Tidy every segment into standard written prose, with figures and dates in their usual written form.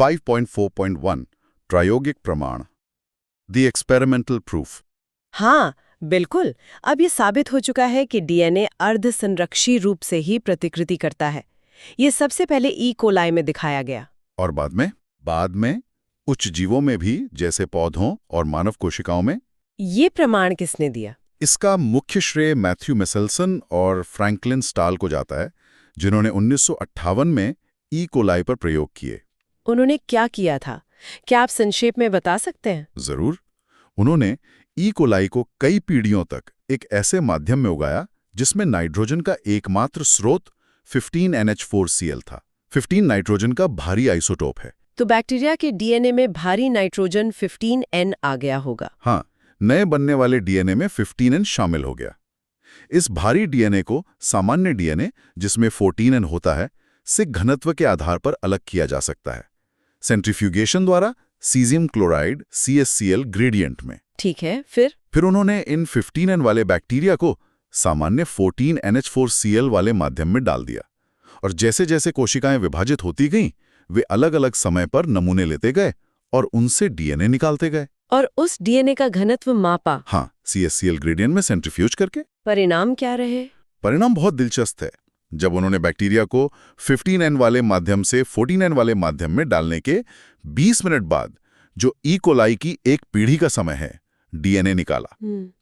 5.4.1 प्रायोगिक प्रमाण the experimental proof. हाँ, बिल्कुल। अब ये साबित हो चुका है कि डीएनए अर्धसंरक्षी रूप से ही प्रतिकृति करता है। ये सबसे पहले ई कोलाई में दिखाया गया। और बाद में उच्च जीवों में भी, जैसे पौधों और मानव कोशिकाओं में। ये प्रमाण किसने दिया? इसका मुख्य श्रेय मैथ्यू मेसेल्सन और फ्रैंकलिन स्टाल को जाता है, जिन्होंने 1958 में ई कोलाई पर प्रयोग किए। उन्होंने क्या किया था? क्या आप संक्षेप में बता सकते हैं? जरूर। उन्होंने ई कोलाई को कई पीढ़ियों तक एक ऐसे माध्यम में उगाया जिसमें नाइट्रोजन का एकमात्र स्रोत 15NH4Cl था। 15 नाइट्रोजन का भारी आइसोटोप है। तो बैक्टीरिया के डीएनए में भारी नाइट्रोजन 15N आ गया होगा। हाँ, नए बनने वाले डीएनए में 15N शामिल हो गया। इस भारी डीएनए को सामान्य डीएनए, जिसमें 14N होता है, से घनत्व के आधार पर अलग किया जा सकता है, सेंट्रीफ्यूगेशन द्वारा सीजियम क्लोराइड CaCl ग्रेडियंट में। ठीक है, फिर उन्होंने इन 15N वाले बैक्टीरिया को सामान्य 14NH4Cl वाले माध्यम में डाल दिया, और जैसे जैसे कोशिकाएं विभाजित होती गईं, वे अलग अलग समय पर नमूने लेते गए और उनसे डीएनए निकालते गए। और उस डीएनए का घनत्व मापा। हाँ, CaCl ग्रेडियंट में सेंट्रीफ्यूज करके। परिणाम क्या रहे? परिणाम बहुत दिलचस्प है। जब उन्होंने बैक्टीरिया को 15N वाले माध्यम से 14N वाले माध्यम में डालने के 20 मिनट बाद, जो ई कोलाई की एक पीढ़ी का समय है, डीएनए निकाला,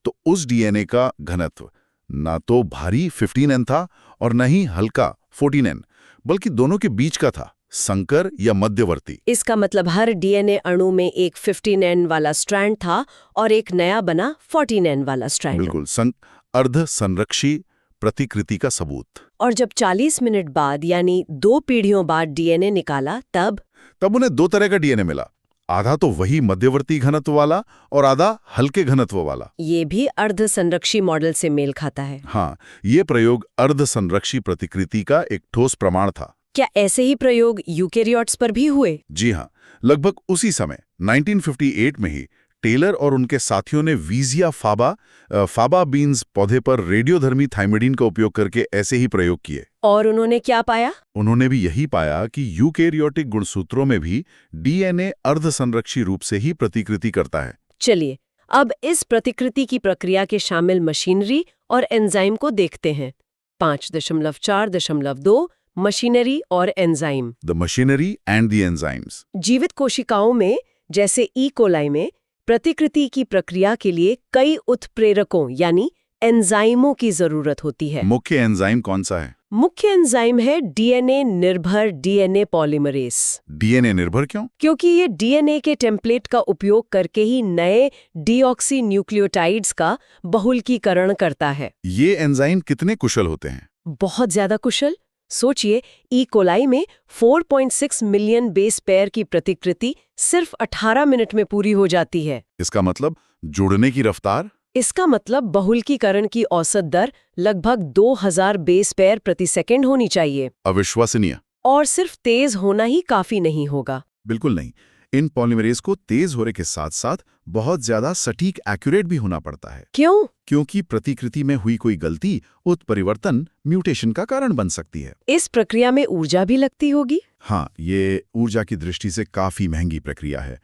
तो उस डीएनए का घनत्व ना तो भारी 15N था और न ही हल्का 14N, बल्कि दोनों के बीच का था, संकर या मध्यवर्ती। इसका मतलब हर डीएनए अणु में एक 15N वाला स्ट्रैंड था और एक नया बना 14N वाला स्ट्रैंड। बिल्कुल, अर्ध संरक्षी प्रतिकृति का सबूत। और जब 40 मिनट बाद, यानी 2 पीढ़ियों बाद डीएनए निकाला, तब उन्हें 2 तरह का डीएनए मिला। आधा तो वही मध्यवर्ती घनत्व वाला और आधा हल्के घनत्व वाला। ये भी अर्धसंरक्षी मॉडल से मेल खाता है। हाँ, ये प्रयोग अर्धसंरक्षी प्रतिकृति का एक ठोस प्रमाण था। क्या ऐसे ही प्रयोग यूकेरियोट्स पर भी हुए? जी हाँ, लगभग उसी समय 1958 में ही टेलर और उनके साथियों ने वीजिया फाबा बीन्स पौधे पर रेडियोधर्मी थाइमिडीन का उपयोग करके ऐसे ही प्रयोग किए। और उन्होंने क्या पाया? उन्होंने भी यही पाया कि यूकेरियोटिक गुणसूत्रों में भी डीएनए अर्धसंरक्षी रूप से ही प्रतिकृति करता है। चलिए, अब इस प्रतिकृति की प्रक्रिया के शामिल मशीनरी और एंजाइम को देखते हैं। 5.4.2 मशीनरी और enzyme. The machinery and the enzymes. जीवित कोशिकाओं में, जैसे ई कोलाई में, प्रतिकृति की प्रक्रिया के लिए कई उत्प्रेरकों यानी एंजाइमों की जरूरत होती है। मुख्य एंजाइम कौन सा है? मुख्य एंजाइम है डीएनए निर्भर डीएनए पॉलीमरेज। डीएनए निर्भर क्यों? क्योंकि ये डीएनए के टेम्पलेट का उपयोग करके ही नए डीऑक्सी न्यूक्लियोटाइड्स का बहुलकीकरण करता है। ये एंजाइम कितने कुशल होते हैं? बहुत ज्यादा कुशल। सोचिए, ई कोलाई में 4.6 मिलियन बेस पेयर की प्रतिकृति सिर्फ 18 मिनट में पूरी हो जाती है। इसका मतलब जुड़ने की रफ्तार? इसका मतलब बहुलकीकरण की औसत दर लगभग 2000 बेस पेयर प्रति सेकंड होनी चाहिए। अविश्वसनीय। और सिर्फ तेज होना ही काफी नहीं होगा। बिल्कुल नहीं। इन पॉलीमरेज को तेज होने के साथ साथ बहुत ज्यादा सटीक एक्यूरेट भी होना पड़ता है। क्यों? क्योंकि प्रतिकृति में हुई कोई गलती, उत्परिवर्तन, म्यूटेशन का कारण बन सकती है। इस प्रक्रिया में ऊर्जा भी लगती होगी? हाँ, ये ऊर्जा की दृष्टि से काफी महंगी प्रक्रिया है।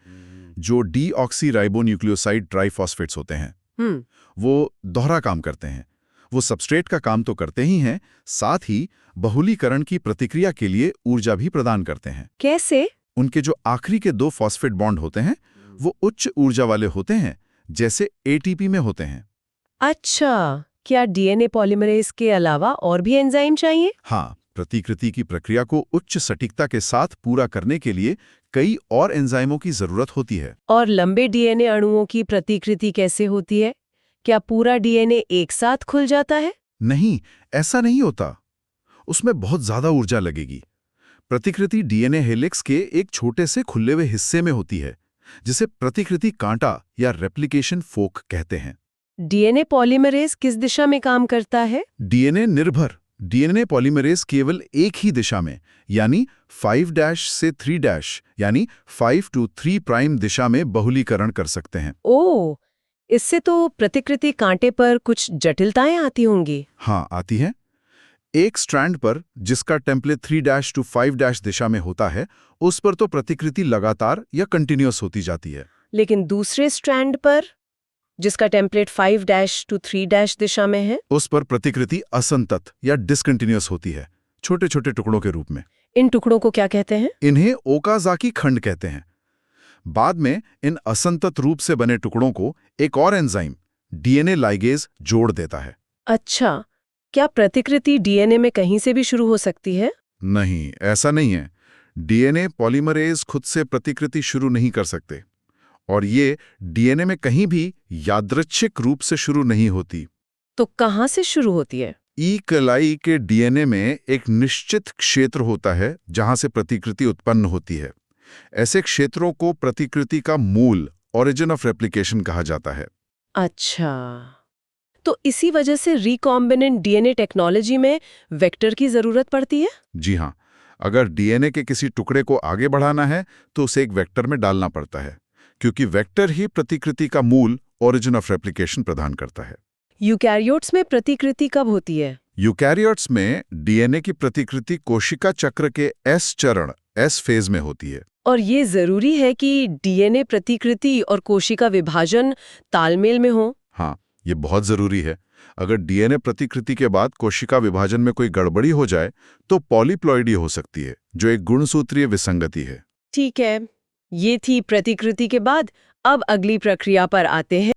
जो डीऑक्सीराइबोन्यूक्लियोसाइड ट्राइफॉस्फेट्स होते हैं, वो दोहरा काम करते हैं। वो सबस्ट्रेट का काम तो करते ही हैं, साथ ही बहुलीकरण की प्रक्रिया के लिए ऊर्जा भी प्रदान करते हैं। कैसे? उनके जो आखिरी के 2 फॉस्फेट बॉन्ड होते हैं, वो उच्च ऊर्जा वाले होते हैं, जैसे एटीपी में होते हैं। अच्छा, क्या डीएनए पॉलीमरेज के अलावा और भी एंजाइम चाहिए? हाँ, प्रतिकृति की प्रक्रिया को उच्च सटीकता के साथ पूरा करने के लिए कई और एंजाइमों की जरूरत होती है। और लंबे डीएनए अणुओं की प्रतिकृति कैसे होती है? क्या पूरा डीएनए एक साथ खुल जाता है? नहीं, ऐसा नहीं होता। उसमें बहुत ज्यादा ऊर्जा लगेगी। प्रतिकृति डीएनए हेलिक्स के एक छोटे से खुले हुए हिस्से में होती है, जिसे प्रतिकृति कांटा या रेप्लिकेशन फोक कहते हैं। डीएनए पॉलीमरेज किस दिशा में काम करता है? डीएनए निर्भर। डीएनए पॉलीमरेज केवल एक ही दिशा में, यानी 5' से 3' यानी 5 to 3 प्राइम दिशा में बहुलीकरण कर सकते हैं। ओह, इससे तो प्रतिकृति कांटे पर कुछ जटिलताएं आती होंगी। हाँ, आती हैं। एक स्ट्रैंड पर जिसका टेम्पलेट 3' to 5' दिशा में होता है, उस पर तो प्रतिकृति लगातार या कंटिन्यूअस होती जाती है। लेकिन दूसरे स्ट्रैंड पर जिसका टेम्पलेट 5' to 3' दिशा में है, उस पर प्रतिकृति असंतत या डिसकंटिन्यूअस होती है, छोटे छोटे टुकड़ों के रूप में। इन टुकड़ों को क्या कहते हैं? इन्हें ओकाज़ाकी खंड कहते हैं। बाद में इन असंतत रूप से बने टुकड़ों को एक और एंजाइम डीएनए लाइगेज जोड़ देता है। अच्छा, क्या प्रतिकृति डीएनए में कहीं से भी शुरू हो सकती है? नहीं, ऐसा नहीं है। डीएनए पॉलीमरेज खुद से प्रतिकृति शुरू नहीं कर सकते, और ये डीएनए में कहीं भी यादृच्छिक रूप से शुरू नहीं होती। तो कहाँ से शुरू होती है? ई कोलाई के डीएनए में एक निश्चित क्षेत्र होता है जहां से प्रतिकृति उत्पन्न होती है। ऐसे क्षेत्रों को प्रतिकृति का मूल, ओरिजिन ऑफ रेप्लिकेशन कहा जाता है। अच्छा, तो इसी वजह से रिकॉम्बिनेंट डीएनए टेक्नोलॉजी में वेक्टर की जरूरत पड़ती है? जी हाँ, अगर डीएनए के किसी टुकड़े को आगे बढ़ाना है तो उसे एक वेक्टर में डालना पड़ता है, क्योंकि वेक्टर ही प्रतिकृति का मूल, ओरिजिन ऑफ रेप्लिकेशन प्रदान करता है। यूकैरियोट्स में प्रतिकृति कब होती है? यूकैरियोट्स में डीएनए की प्रतिकृति कोशिका चक्र के एस चरण, एस फेज में होती है। और ये जरूरी है कि डीएनए प्रतिकृति और कोशिका विभाजन तालमेल में हो? हाँ, ये बहुत जरूरी है। अगर डीएनए प्रतिकृति के बाद कोशिका विभाजन में कोई गड़बड़ी हो जाए तो पॉलीप्लॉइडी हो सकती है, जो एक गुणसूत्रीय विसंगति है। ठीक है, ये थी प्रतिकृति के बाद। अब अगली प्रक्रिया पर आते हैं।